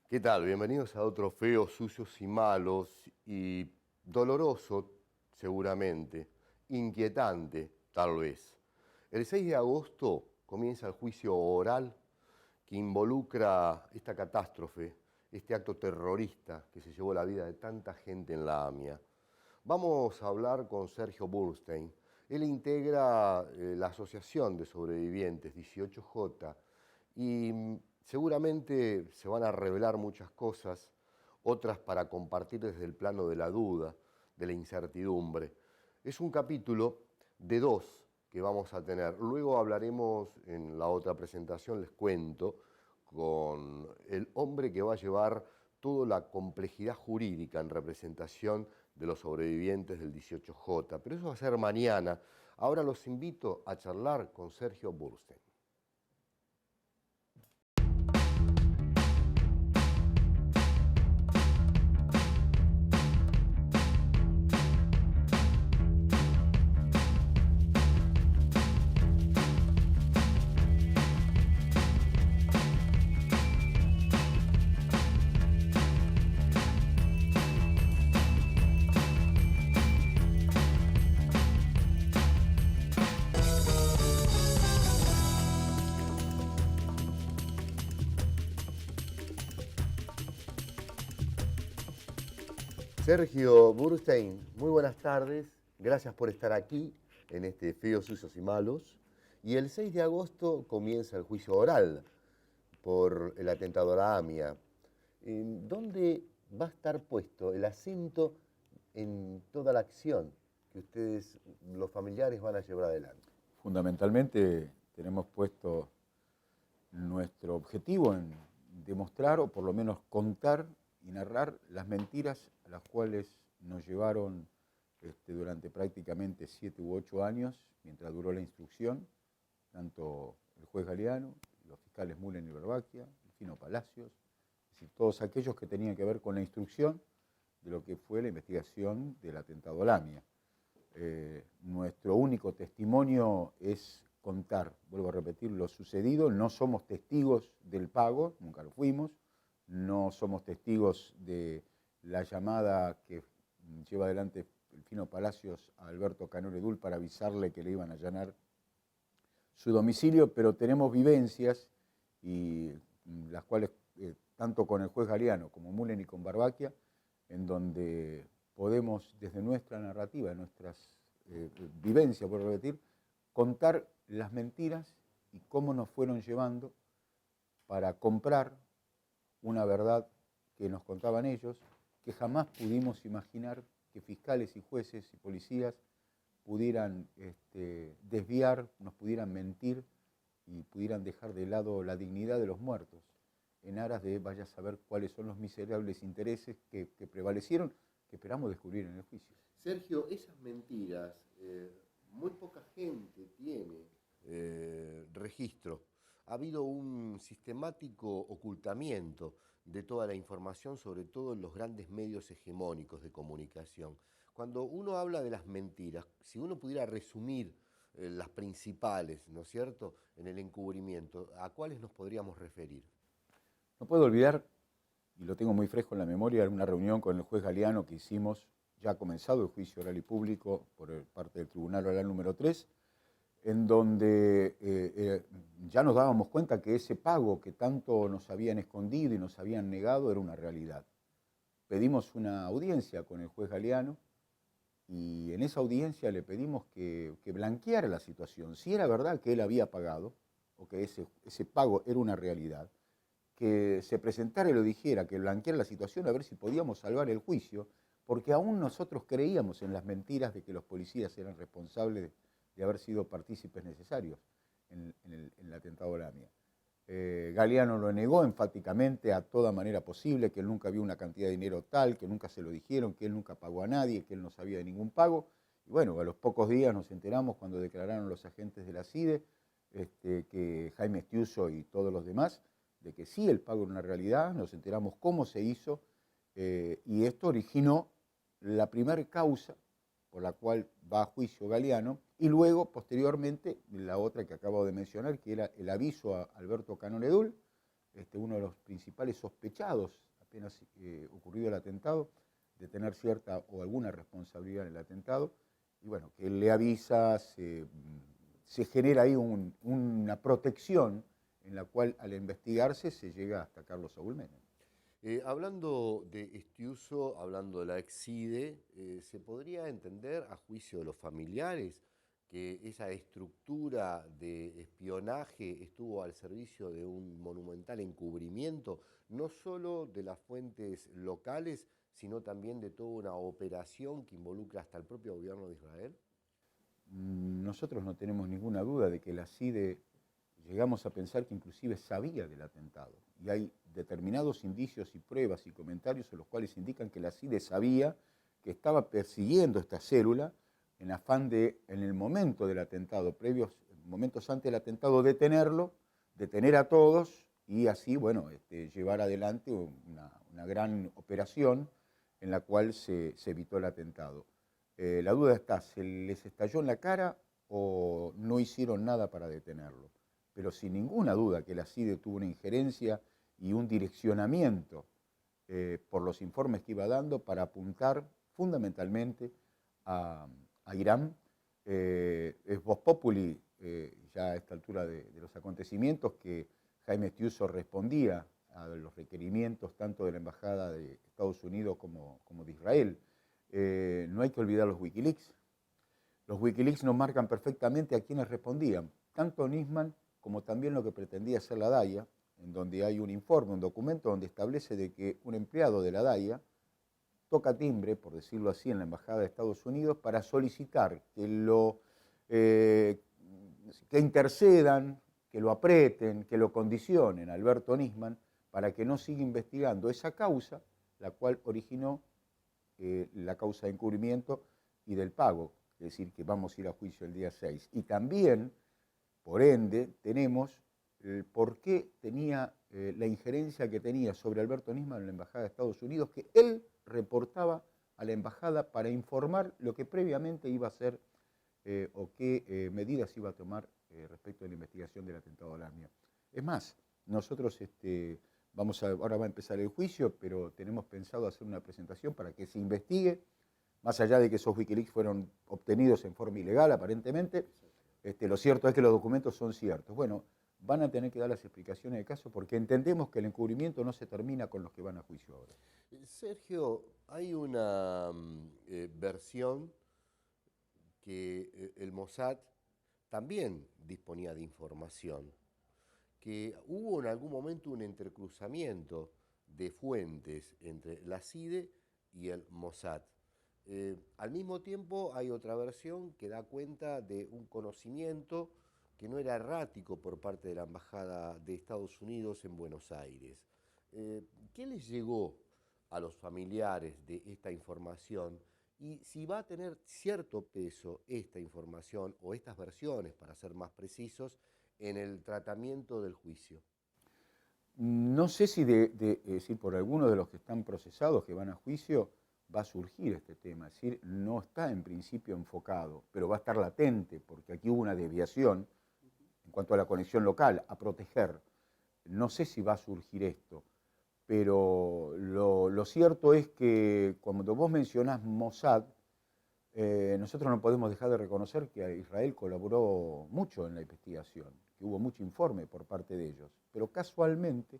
¿Qué tal? Bienvenidos a otro Feos, Sucios y Malos y doloroso, seguramente, inquietante, tal vez. El 6 de agosto comienza el juicio oral que involucra esta catástrofe, este acto terrorista que se llevó la vida de tanta gente en la AMIA. Vamos a hablar con Sergio Burstein. Él integra la Asociación de Sobrevivientes 18J y seguramente se van a revelar muchas cosas, otras para compartir desde el plano de la duda, de la incertidumbre. Es un capítulo de dos que vamos a tener. Luego hablaremos en la otra presentación, les cuento, con el hombre que va a llevar toda la complejidad jurídica en representación de los sobrevivientes del 18J. Pero eso va a ser mañana. Ahora los invito a charlar con Sergio Burstein. Sergio Burstein, muy buenas tardes. Gracias por estar aquí en este Feos, Sucios y Malos. Y el 6 de agosto comienza el juicio oral por el atentado a la AMIA. ¿Dónde va a estar puesto el acento en toda la acción que ustedes, los familiares, van a llevar adelante? Fundamentalmente tenemos puesto nuestro objetivo en demostrar o por lo menos contar y narrar las mentiras a las cuales nos llevaron durante prácticamente 7 u 8 años, mientras duró la instrucción, tanto el juez Galeano, los fiscales Mullen y Berbaquia, el Fino Palacios, es decir, todos aquellos que tenían que ver con la instrucción de lo que fue la investigación del atentado a la AMIA. Nuestro único testimonio es contar, vuelvo a repetir, lo sucedido. No somos testigos del pago, nunca lo fuimos, no somos testigos de la llamada que lleva adelante el Fino Palacios a Alberto Canoredul para avisarle que le iban a allanar su domicilio, pero tenemos vivencias y las cuales, tanto con el juez Galeano como Mullen y con Berbaquia, en donde podemos, desde nuestra narrativa, nuestras vivencias, por repetir, contar las mentiras y cómo nos fueron llevando para comprar una verdad que nos contaban ellos, que jamás pudimos imaginar que fiscales y jueces y policías pudieran desviar, nos pudieran mentir y pudieran dejar de lado la dignidad de los muertos, en aras de vaya a saber cuáles son los miserables intereses que prevalecieron, que esperamos descubrir en el juicio. Sergio, esas mentiras, muy poca gente tiene registro. Ha habido un sistemático ocultamiento de toda la información, sobre todo en los grandes medios hegemónicos de comunicación. Cuando uno habla de las mentiras, si uno pudiera resumir las principales, ¿no es cierto?, en el encubrimiento, ¿a cuáles nos podríamos referir? No puedo olvidar, y lo tengo muy fresco en la memoria, una reunión con el juez Galeano que hicimos, ya ha comenzado el juicio oral y público por parte del Tribunal Oral número 3, en donde ya nos dábamos cuenta que ese pago que tanto nos habían escondido y nos habían negado era una realidad. Pedimos una audiencia con el juez Galeano y en esa audiencia le pedimos que blanqueara la situación, si era verdad que él había pagado o que ese pago era una realidad, que se presentara y lo dijera, que blanqueara la situación a ver si podíamos salvar el juicio, porque aún nosotros creíamos en las mentiras de que los policías eran responsables de haber sido partícipes necesarios en el atentado a la AMIA. Galeano lo negó enfáticamente a toda manera posible, que él nunca vio una cantidad de dinero tal, que nunca se lo dijeron, que él nunca pagó a nadie, que él no sabía de ningún pago. Y bueno, a los pocos días nos enteramos cuando declararon los agentes de la CIDE, que Jaime Estiuso y todos los demás, de que sí, el pago era una realidad, nos enteramos cómo se hizo, y esto originó la primera causa por la cual va a juicio Galeano, y luego, posteriormente, la otra que acabo de mencionar, que era el aviso a Alberto Canoredul, uno de los principales sospechados, apenas ocurrido el atentado, de tener cierta o alguna responsabilidad en el atentado, y bueno, que él le avisa, se genera ahí una protección en la cual al investigarse se llega hasta Carlos Saúl Menem. Hablando de Estiuso, hablando de la ex-CIDE, ¿se podría entender, a juicio de los familiares, que esa estructura de espionaje estuvo al servicio de un monumental encubrimiento, no solo de las fuentes locales, sino también de toda una operación que involucra hasta el propio gobierno de Israel? Nosotros no tenemos ninguna duda de que la CIDE, llegamos a pensar que inclusive sabía del atentado. Y hay determinados indicios y pruebas y comentarios en los cuales indican que la CIDE sabía que estaba persiguiendo esta célula en afán de, en el momento del atentado, momentos antes del atentado, detener a todos y así, bueno, llevar adelante una gran operación en la cual se evitó el atentado. La duda está, ¿se les estalló en la cara o no hicieron nada para detenerlo? Pero sin ninguna duda que la CIDE tuvo una injerencia y un direccionamiento por los informes que iba dando para apuntar fundamentalmente a Irán. Es vox populi, ya a esta altura de los acontecimientos, que Jaime Estiuso respondía a los requerimientos tanto de la Embajada de Estados Unidos como de Israel. No hay que olvidar los Wikileaks. Los Wikileaks nos marcan perfectamente a quienes respondían, tanto Nisman como también lo que pretendía hacer la DAIA, en donde hay un informe, un documento donde establece de que un empleado de la DAIA toca timbre, por decirlo así, en la Embajada de Estados Unidos para solicitar que intercedan, que lo aprieten, que lo condicionen a Alberto Nisman para que no siga investigando esa causa, la cual originó la causa de encubrimiento y del pago, es decir, que vamos a ir a juicio el día 6. Y también, por ende, tenemos el por qué tenía la injerencia que tenía sobre Alberto Nisman en la Embajada de Estados Unidos, que él reportaba a la Embajada para informar lo que previamente iba a hacer o qué medidas iba a tomar respecto de la investigación del atentado al AMIA. Es más, nosotros ahora va a empezar el juicio, pero tenemos pensado hacer una presentación para que se investigue, más allá de que esos Wikileaks fueron obtenidos en forma ilegal aparentemente, lo cierto es que los documentos son ciertos. Bueno, van a tener que dar las explicaciones del caso porque entendemos que el encubrimiento no se termina con los que van a juicio ahora. Sergio, hay una versión que el Mossad también disponía de información, que hubo en algún momento un entrecruzamiento de fuentes entre la CIDE y el Mossad. Al mismo tiempo hay otra versión que da cuenta de un conocimiento que no era errático por parte de la Embajada de Estados Unidos en Buenos Aires. ¿Qué les llegó a los familiares de esta información y si va a tener cierto peso esta información o estas versiones, para ser más precisos, en el tratamiento del juicio? No sé si decir, por alguno de los que están procesados, que van a juicio, va a surgir este tema. Es decir, no está en principio enfocado, pero va a estar latente, porque aquí hubo una desviación en cuanto a la conexión local, a proteger. No sé si va a surgir esto, pero lo cierto es que cuando vos mencionás Mossad, nosotros no podemos dejar de reconocer que Israel colaboró mucho en la investigación, que hubo mucho informe por parte de ellos, pero casualmente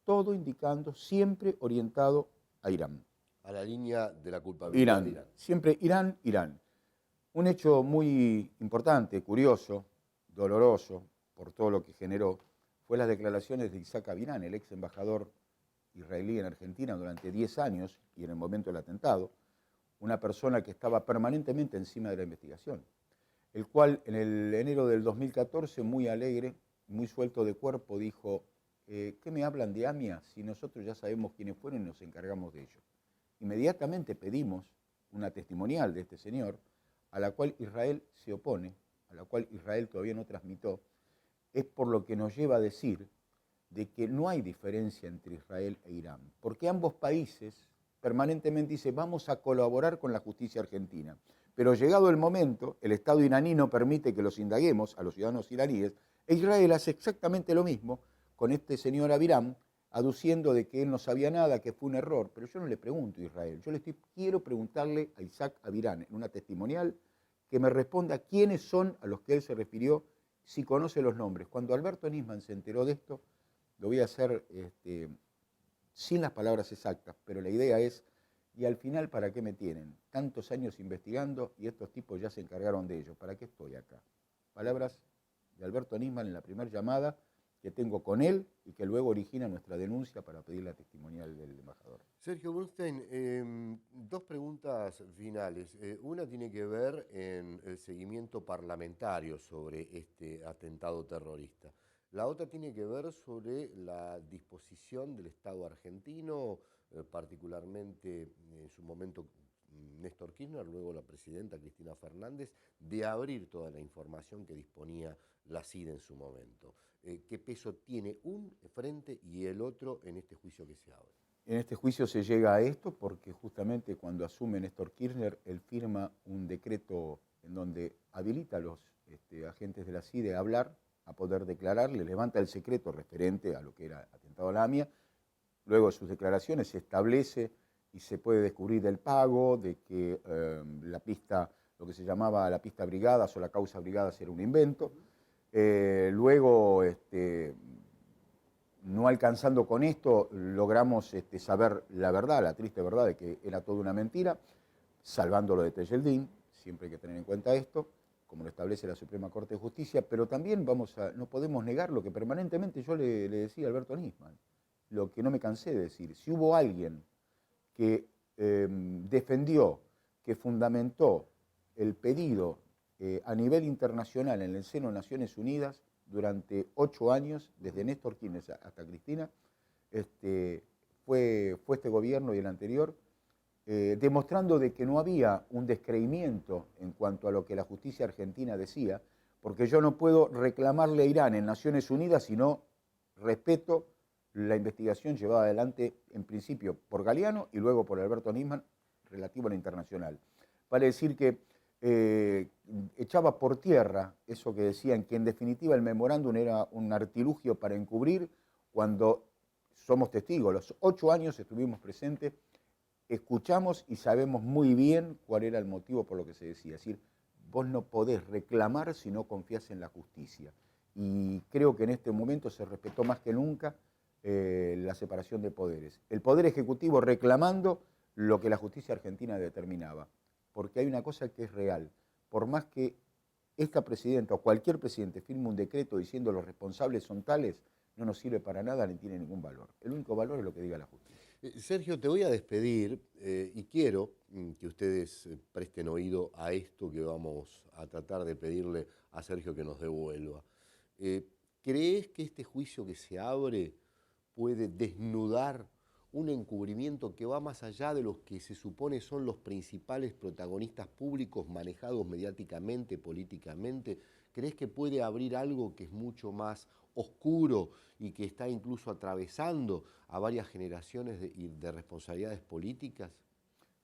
todo indicando siempre orientado a Irán. A la línea de la culpabilidad de Irán. Siempre Irán, Irán. Un hecho muy importante, curioso, doloroso, por todo lo que generó, fue las declaraciones de Isaac Avirán, el ex embajador israelí en Argentina durante 10 años y en el momento del atentado, una persona que estaba permanentemente encima de la investigación, el cual en el enero del 2014, muy alegre, muy suelto de cuerpo, dijo, ¿qué me hablan de AMIA si nosotros ya sabemos quiénes fueron y nos encargamos de ellos? Inmediatamente pedimos una testimonial de este señor, a la cual Israel se opone, a la cual Israel todavía no transmitió, es por lo que nos lleva a decir de que no hay diferencia entre Israel e Irán, porque ambos países permanentemente dicen vamos a colaborar con la justicia argentina, pero llegado el momento, el Estado iraní no permite que los indaguemos a los ciudadanos iraníes, e Israel hace exactamente lo mismo con este señor Avirán, aduciendo de que él no sabía nada, que fue un error. Pero yo no le pregunto a Israel, quiero preguntarle a Isaac Avirán en una testimonial que me responda quiénes son a los que él se refirió, si conoce los nombres. Cuando Alberto Nisman se enteró de esto, lo voy a hacer sin las palabras exactas, pero la idea es, y al final, ¿para qué me tienen? Tantos años investigando y estos tipos ya se encargaron de ello. ¿Para qué estoy acá? Palabras de Alberto Nisman en la primera llamada que tengo con él y que luego origina nuestra denuncia para pedir la testimonial del embajador. Sergio Bernstein, dos preguntas finales. Una tiene que ver en el seguimiento parlamentario sobre este atentado terrorista. La otra tiene que ver sobre la disposición del Estado argentino, particularmente en su momento Néstor Kirchner, luego la presidenta Cristina Fernández, de abrir toda la información que disponía la CIDE en su momento. ¿Qué peso tiene un frente y el otro en este juicio que se abre? En este juicio se llega a esto porque justamente cuando asume Néstor Kirchner, él firma un decreto en donde habilita a los agentes de la CIDE a hablar, a poder declarar, le levanta el secreto referente a lo que era atentado a la AMIA. Luego de sus declaraciones se establece y se puede descubrir del pago, de que la pista, lo que se llamaba la pista brigadas o la causa brigadas era un invento. Luego, no alcanzando con esto, logramos saber la verdad, la triste verdad de que era toda una mentira, salvándolo de Tejeldín, siempre hay que tener en cuenta esto, como lo establece la Suprema Corte de Justicia, pero también no podemos negar lo que permanentemente yo le decía a Alberto Nisman, lo que no me cansé de decir. Si hubo alguien que defendió, que fundamentó el pedido a nivel internacional en el seno de Naciones Unidas durante 8 años, desde Néstor Kirchner hasta Cristina, fue este gobierno y el anterior, demostrando de que no había un descreimiento en cuanto a lo que la justicia argentina decía, porque yo no puedo reclamarle a Irán en Naciones Unidas si no respeto la investigación llevada adelante en principio por Galeano y luego por Alberto Nisman relativo a la internacional. Vale decir que echaba por tierra eso que decían, que en definitiva el memorándum era un artilugio para encubrir, cuando somos testigos. Los 8 años estuvimos presentes, escuchamos y sabemos muy bien cuál era el motivo por lo que se decía. Es decir, vos no podés reclamar si no confías en la justicia. Y creo que en este momento se respetó más que nunca la separación de poderes. El Poder Ejecutivo reclamando lo que la justicia argentina determinaba. Porque hay una cosa que es real. Por más que esta presidenta o cualquier presidente firme un decreto diciendo los responsables son tales, no nos sirve para nada ni tiene ningún valor. El único valor es lo que diga la justicia. Sergio, te voy a despedir y quiero que ustedes presten oído a esto que vamos a tratar de pedirle a Sergio que nos devuelva. ¿Crees que este juicio que se abre puede desnudar un encubrimiento que va más allá de los que se supone son los principales protagonistas públicos manejados mediáticamente, políticamente? ¿Crees que puede abrir algo que es mucho más oscuro y que está incluso atravesando a varias generaciones de responsabilidades políticas?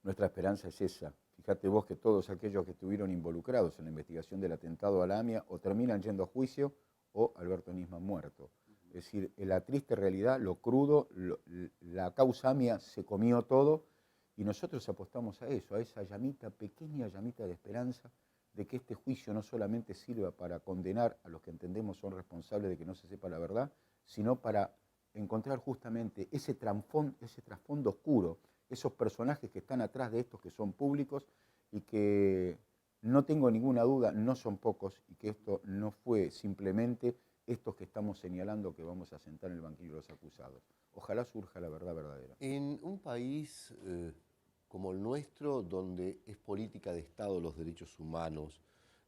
Nuestra esperanza es esa. Fíjate vos que todos aquellos que estuvieron involucrados en la investigación del atentado a la AMIA o terminan yendo a juicio o Alberto Nisman muerto. Es decir, en la triste realidad, lo crudo, la causa AMIA se comió todo y nosotros apostamos a eso, a esa llamita, pequeña llamita de esperanza de que este juicio no solamente sirva para condenar a los que entendemos son responsables de que no se sepa la verdad, sino para encontrar justamente ese trasfondo oscuro, esos personajes que están atrás de estos que son públicos y que no tengo ninguna duda, no son pocos y que esto no fue simplemente estos que estamos señalando que vamos a sentar en el banquillo de los acusados. Ojalá surja la verdad verdadera. En un país como el nuestro, donde es política de Estado los derechos humanos,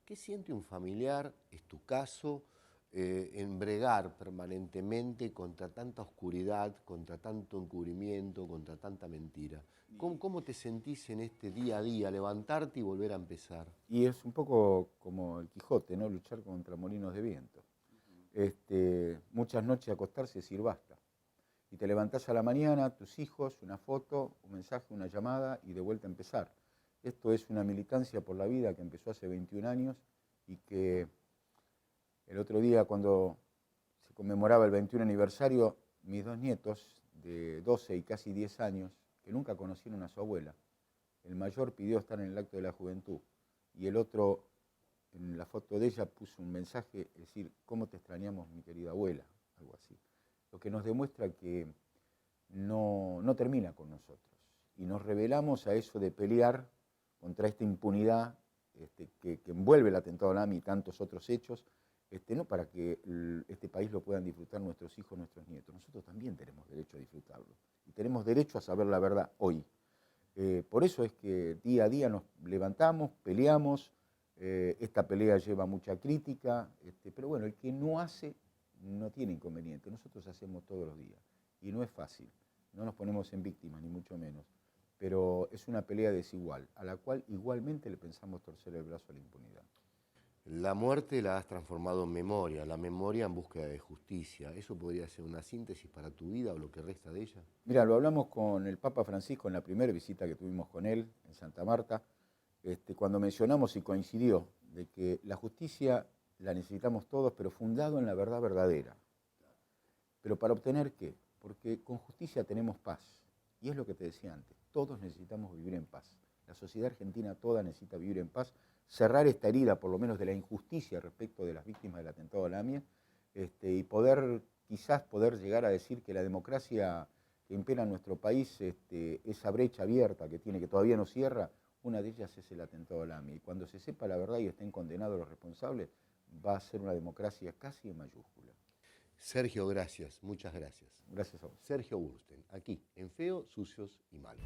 ¿qué siente un familiar, es tu caso, en bregar permanentemente contra tanta oscuridad, contra tanto encubrimiento, contra tanta mentira? ¿Cómo te sentís en este día a día, levantarte y volver a empezar? Y es un poco como el Quijote, ¿no? Luchar contra molinos de viento. Muchas noches acostarse y decir basta. Y te levantás a la mañana, tus hijos, una foto, un mensaje, una llamada y de vuelta a empezar. Esto es una militancia por la vida que empezó hace 21 años y que el otro día cuando se conmemoraba el 21 aniversario, mis dos nietos de 12 y casi 10 años, que nunca conocieron a su abuela. El mayor pidió estar en el acto de la juventud y el otro, en la foto de ella, puso un mensaje, es decir, ¿cómo te extrañamos, mi querida abuela? Algo así. Lo que nos demuestra que no termina con nosotros. Y nos rebelamos a eso de pelear contra esta impunidad que envuelve el atentado al AMI y tantos otros hechos, no para que este país lo puedan disfrutar nuestros hijos, nuestros nietos. Nosotros también tenemos derecho a disfrutarlo. Y tenemos derecho a saber la verdad hoy. Por eso es que día a día nos levantamos, peleamos. Esta pelea lleva mucha crítica, pero bueno, el que no hace no tiene inconveniente. Nosotros hacemos todos los días y no es fácil. No nos ponemos en víctimas, ni mucho menos. Pero es una pelea desigual, a la cual igualmente le pensamos torcer el brazo a la impunidad. La muerte la has transformado en memoria, la memoria en búsqueda de justicia. ¿Eso podría ser una síntesis para tu vida o lo que resta de ella? Mira, lo hablamos con el Papa Francisco en la primera visita que tuvimos con él en Santa Marta, cuando mencionamos y coincidió de que la justicia la necesitamos todos, pero fundado en la verdad verdadera. ¿Pero para obtener qué? Porque con justicia tenemos paz. Y es lo que te decía antes, todos necesitamos vivir en paz. La sociedad argentina toda necesita vivir en paz, cerrar esta herida, por lo menos de la injusticia respecto de las víctimas del atentado al AMIA, y quizás poder llegar a decir que la democracia que impera en nuestro país, esa brecha abierta que tiene, que todavía no cierra, una de ellas es el atentado al AMIA. Y cuando se sepa la verdad y estén condenados los responsables, va a ser una democracia casi en mayúscula. Sergio, gracias, muchas gracias. Gracias a vos. Sergio Bursten, aquí, en Feos, Sucios y Malos.